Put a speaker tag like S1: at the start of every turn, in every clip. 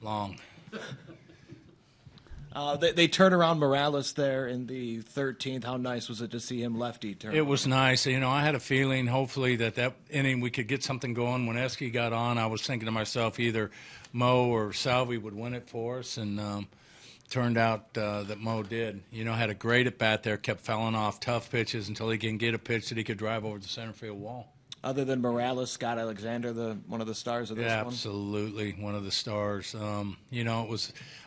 S1: Long.
S2: They turn around Morales there in the 13th. How nice was it to see him lefty turn?
S1: It was nice. You know, I had a feeling, hopefully, that inning we could get something going. When Esky got on, I was thinking to myself either Mo or Salvi would win it for us, and turned out that Mo did. You know, had a great at-bat there, kept fouling off tough pitches until he can get a pitch that he could drive over the center field wall.
S2: Other than Morales, Scott Alexander, one of the stars of this one?
S1: Absolutely, one of the stars. You know,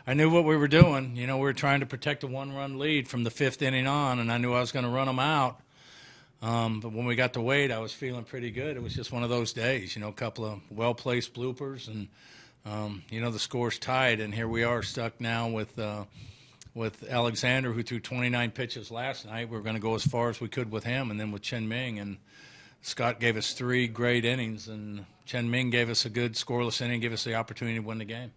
S1: I knew what we were doing. You know, we were trying to protect a one-run lead from the 5th inning on, and I knew I was going to run them out. But when we got to Wade, I was feeling pretty good. It was just one of those days, you know, a couple of well-placed bloopers, and, you know, the score's tied, and here we are stuck now with Alexander, who threw 29 pitches last night. We were going to go as far as we could with him, and then with Chen Ming, and Scott gave us 3 great innings, and Chen Ming gave us a good scoreless inning, gave us the opportunity to win the game.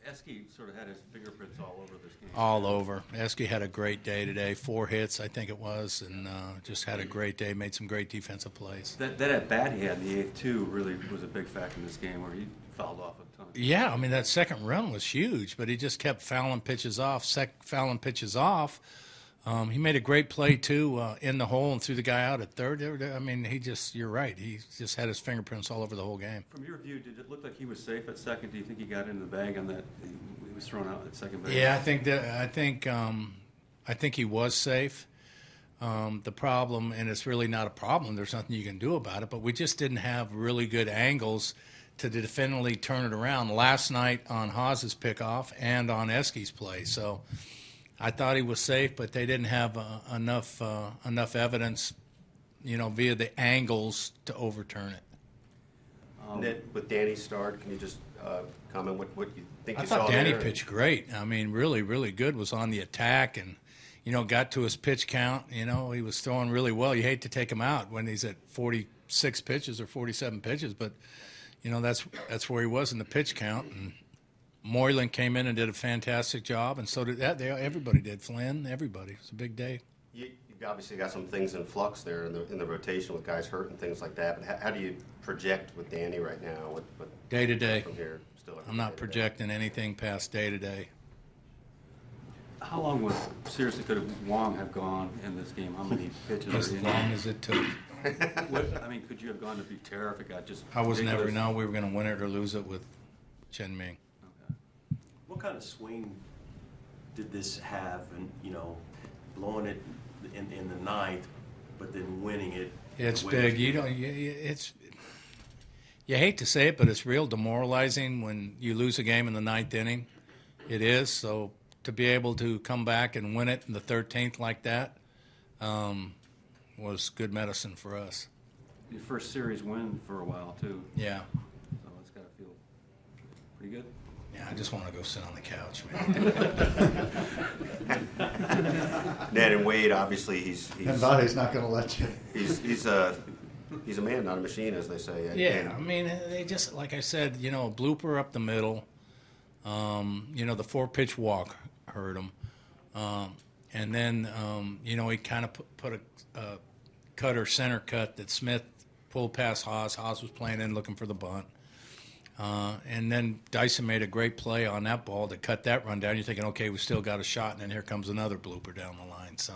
S3: Esky sort of had his fingerprints all over this game.
S1: All over. Esky had a great day today, 4 hits, I think it was, and just had a great day, made some great defensive plays.
S3: That at-bat he had in the 8th, too, really was a big factor in this game where he fouled off a ton.
S1: Yeah, I mean, that second run was huge, but he just kept fouling pitches off. He made a great play, too, in the hole and threw the guy out at third. I mean, you're right. He just had his fingerprints all over the whole game.
S3: From your view, did it look like he was safe at second? Do you think he got into the bag on that? He was thrown out at second base?
S1: Yeah, I think he was safe. The problem, and it's really not a problem, there's nothing you can do about it, but we just didn't have really good angles to definitively turn it around last night on Haas's pickoff and on Esky's play. So I thought he was safe, but they didn't have enough evidence, you know, via the angles to overturn it.
S4: Ned, with Danny's start, can you just comment what you think
S1: I
S4: you
S1: thought
S4: saw
S1: Danny
S4: there?
S1: pitched great. I mean, really, really good. Was on the attack and, you know, got to his pitch count. You know, he was throwing really well. You hate to take him out when he's at 46 pitches or 47 pitches, but, you know, that's where he was in the pitch count. And Moylan came in and did a fantastic job, and so did that. Everybody did. Flynn, everybody. It was a big day.
S4: You've obviously got some things in flux there in the rotation with guys hurt and things like that. But how do you project with Danny right now? What
S1: day to day.
S4: From here, still.
S1: I'm not projecting anything past day to day.
S3: How long seriously could Wong have gone in this game? How many pitches?
S1: As long as it took.
S3: Could you have gone to Buterra if it got just?
S1: I was never know we were going to win it or lose it with Chen Ming.
S5: What kind of swing did this have, and you know, blowing it in the 9th, but then winning it?
S1: It's big. You hate to say it, but it's real demoralizing when you lose a game in the 9th inning. It is. So to be able to come back and win it in the 13th like that was good medicine for us.
S3: Your first series win for a while too.
S1: Yeah.
S3: So it's got to feel pretty good.
S1: Yeah, I just want to go sit on the couch,
S4: man. Ned and Wade, obviously, he's
S6: Andrade's not going to let you.
S4: He's a man, not a machine, as they say.
S1: Yeah, I mean, they just, like I said, you know, a blooper up the middle. You know, the 4-pitch walk hurt him. And then, you know, he kind of put a cutter center cut that Smith pulled past Haas. Haas was playing in looking for the bunt. And then Dyson made a great play on that ball to cut that run down. You're thinking, okay, we still got a shot, and then here comes another blooper down the line. So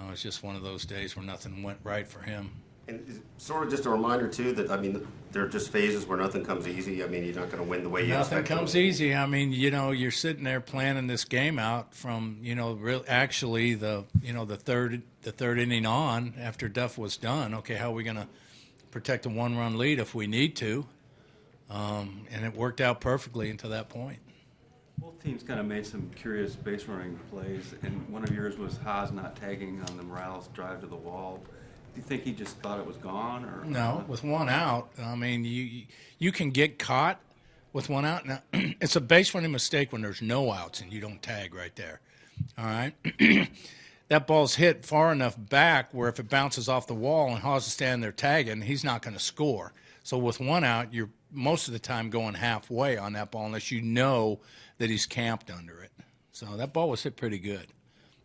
S1: it's just one of those days where nothing went right for him.
S4: And sort of just a reminder, too, that, I mean, there are just phases where nothing comes easy. I mean, you're not going to win the way you expect.
S1: Nothing comes easy. I mean, you know, you're sitting there planning this game out from, you know, actually the third inning on after Duff was done. Okay, how are we going to protect a 1-run lead if we need to? And it worked out perfectly until that point.
S3: Both teams kind of made some curious base running plays, and one of yours was Haas not tagging on the Morales drive to the wall. Do you think he just thought it was gone? Or
S1: no, with one out, I mean, you can get caught with one out. Now, it's a base running mistake when there's no outs and you don't tag right there. All right? That ball's hit far enough back where if it bounces off the wall and Haas is standing there tagging, he's not going to score. So with one out, you're most of the time going halfway on that ball unless you know that he's camped under it. So that ball was hit pretty good.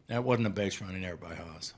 S1: That wasn't a base running error by Haas.